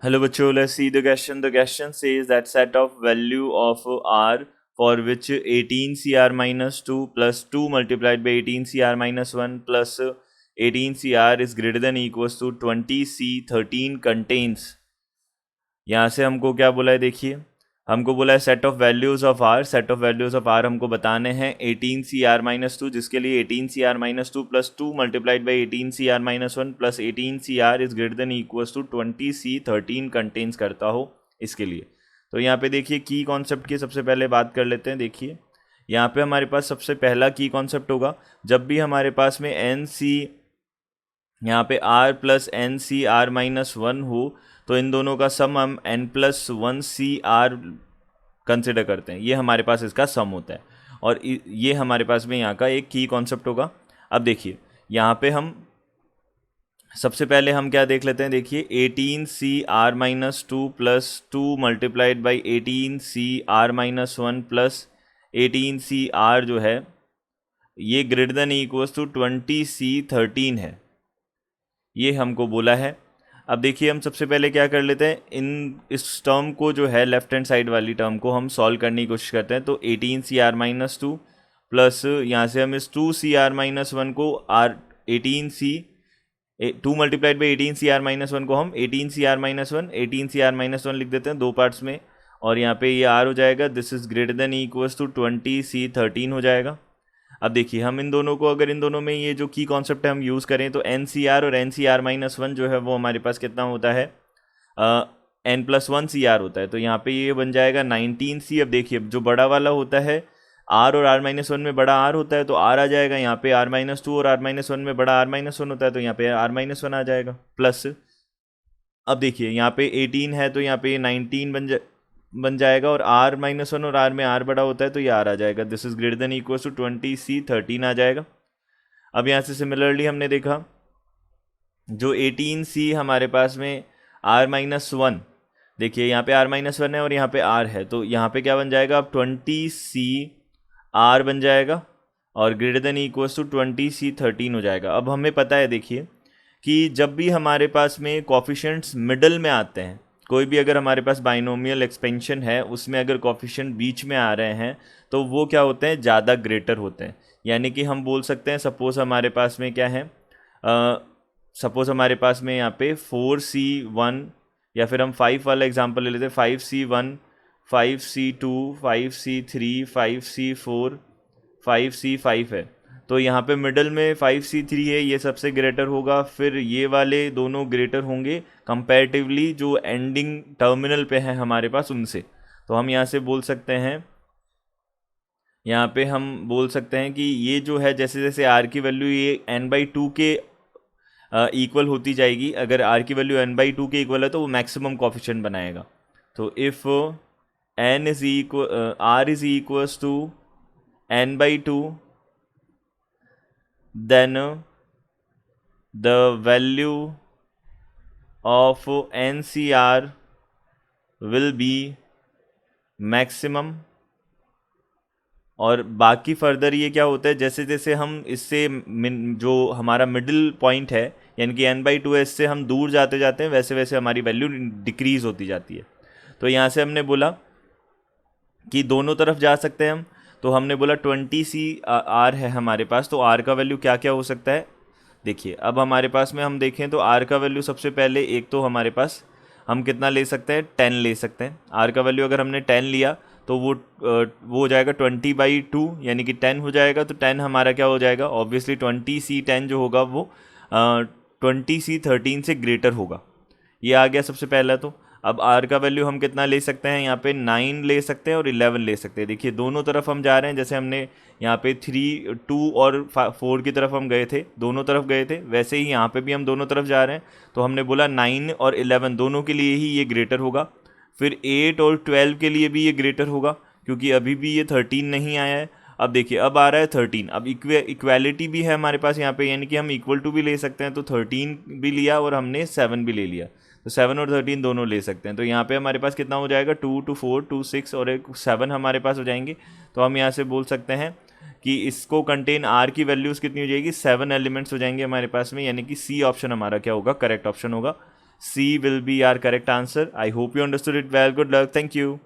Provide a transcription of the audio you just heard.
Hello bachcho, let's see the question. The question says that set of value of r for which 18 cr minus 2 plus 2 multiplied by 18 cr minus 1 plus 18 cr is greater than equals to 20c13 contains। यहाँ से हमको क्या बोला है, देखिए हमको बोला है set of values of r. Set of values of r हमको बताने हैं 18 cr-2, जिसके लिए 18 cr-2 plus 2 multiplied by 18 cr-1 plus 18 cr is greater than equals to 20c13 contains करता हो इसके लिए। तो यहाँ पे देखिए की कॉन्सेप्ट की सबसे पहले बात कर लेते हैं। देखिए यहाँ पे हमारे पास सबसे पहला की कॉन्सेप्ट होगा, जब भी हमारे पास में एन सी यहाँ पे r plus n C r minus 1 हो तो इन दोनों का सम हम n प्लस 1 cr कंसिडर करते हैं। ये हमारे पास इसका सम होता है और ये हमारे पास में यहाँ का एक की कॉन्सेप्ट होगा। अब देखिए यहाँ पे हम सबसे पहले हम क्या देख लेते हैं। देखिए 18cr-2 plus 2 multiplied by 18cr-1 plus 18cr जो है ये greater than equals to 20c13 है, ये हमको बोला है। अब देखिए हम सबसे पहले क्या कर लेते हैं, इस टर्म को जो है लेफ्ट हैंड साइड वाली टर्म को हम सॉल्व करने की कोशिश करते हैं। तो 18cr-2 प्लस यहाँ से हम इस 2cr-1 को r 2 मल्टीप्लाइड बाई 18cr-1 को हम 18cr-1 लिख देते हैं दो पार्ट्स में, और यहाँ पे ये r हो जाएगा। This is greater than equals to 20c13 हो जाएगा। अब देखिए हम इन दोनों को, अगर इन दोनों में ये जो की कॉन्सेप्ट है हम यूज़ करें तो NCR और NCR-1 जो है वो हमारे पास कितना होता है, n प्लस 1 CR होता है। तो यहाँ पे ये बन जाएगा 19C। अब देखिए जो बड़ा वाला होता है r और r-1 में बड़ा r होता है तो r आ जाएगा, यहाँ पे r-2 और r-1 में बड़ा r-1 होता है तो यहाँ पे r-1 आ जाएगा प्लस। अब देखिए यहाँ पे 18 है तो यहाँ पे 19 बन जाएगा, और r-1 और r में r बड़ा होता है तो ये r आ जाएगा। This is greater than equals to 20c13 आ जाएगा। अब यहाँ से सिमिलरली हमने देखा जो 18c हमारे पास में r-1, देखिए यहाँ पे r-1 है और यहाँ पे r है तो यहाँ पे क्या बन जाएगा, अब 20cr बन जाएगा और greater than equals to 20c13 हो जाएगा। अब हमें पता है देखिए कि जब भी हमारे पास में कोफिशिएंट्स मिडल में आते हैं, कोई भी अगर हमारे पास बाइनोमियल एक्सपेंशन है उसमें अगर कोफिशिएंट बीच में आ रहे हैं तो वो क्या होते हैं, ज़्यादा ग्रेटर होते हैं। यानी कि हम बोल सकते हैं सपोज़ हमारे पास में क्या है, सपोज़ हमारे पास में यहाँ पे 4c1 या फिर हम 5 वाला एग्जांपल ले लेते हैं, 5c1 5c2 5c3 5c4 5c5 है। तो यहाँ पे मिडल में 5c3 है, ये सबसे ग्रेटर होगा। फिर ये वाले दोनों ग्रेटर होंगे कंपैरेटिवली जो एंडिंग टर्मिनल पे है हमारे पास उनसे। तो हम यहाँ से बोल सकते हैं, यहाँ पे हम बोल सकते हैं कि ये जो है जैसे जैसे r की वैल्यू ये n/2 के इक्वल होती जाएगी, अगर r की वैल्यू n/2 के इक्वल है तो वो मैक्सिमम कोफिशिएंट बनाएगा। तो if r is equals to n/2 then the value of NCR will be maximum। और बाकी फर्दर ये क्या होता है, जैसे जैसे हम इससे जो हमारा मिडिल पॉइंट है यानी कि n/2 है, इससे हम दूर जाते जाते हैं वैसे वैसे हमारी वैल्यू डिक्रीज़ होती जाती है। तो यहाँ से हमने बोला कि दोनों तरफ जा सकते हैं हम, तो हमने बोला 20cr है हमारे पास, तो r का वैल्यू क्या क्या हो सकता है। देखिए अब हमारे पास में हम देखें तो r का वैल्यू सबसे पहले एक तो हमारे पास हम कितना ले सकते हैं, 10 ले सकते हैं। r का वैल्यू अगर हमने 10 लिया तो वो हो जाएगा 20/2 यानी कि 10 हो जाएगा। तो 10 हमारा क्या हो जाएगा, ऑब्वियसली 20c10 जो होगा वो 20c13 से ग्रेटर होगा। ये आ गया सबसे पहला। तो अब r का वैल्यू हम कितना ले सकते हैं, यहाँ पे 9 ले सकते हैं और 11 ले सकते हैं। देखिए दोनों तरफ हम जा रहे हैं, जैसे हमने यहाँ पे 3 2 और 4 की तरफ हम गए थे, दोनों तरफ गए थे, वैसे ही यहाँ पे भी हम दोनों तरफ जा रहे हैं। तो हमने बोला 9 और 11 दोनों के लिए ही ये ग्रेटर होगा। फिर 8 और 12 के लिए भी ये ग्रेटर होगा क्योंकि अभी भी ये 13 नहीं आया है। अब देखिए अब आ रहा है 13। अब इक्वालिटी भी है हमारे पास यहाँ पे, यानी कि हम इक्वल टू भी ले सकते हैं। तो 13 भी लिया और हमने 7 भी ले लिया, तो 7 और 13 दोनों ले सकते हैं। तो यहाँ पे हमारे पास कितना हो जाएगा, 2 2 4 2 6 और एक 7 हमारे पास हो जाएंगे। तो हम यहाँ से बोल सकते हैं कि इसको कंटेन r की वैल्यूज़ कितनी हो जाएगी, 7 एलिमेंट्स हो जाएंगे हमारे पास में, यानी कि सी ऑप्शन हमारा क्या होगा, करेक्ट ऑप्शन होगा। C will be our correct answer. I hope you understood it well. Good luck. Thank you.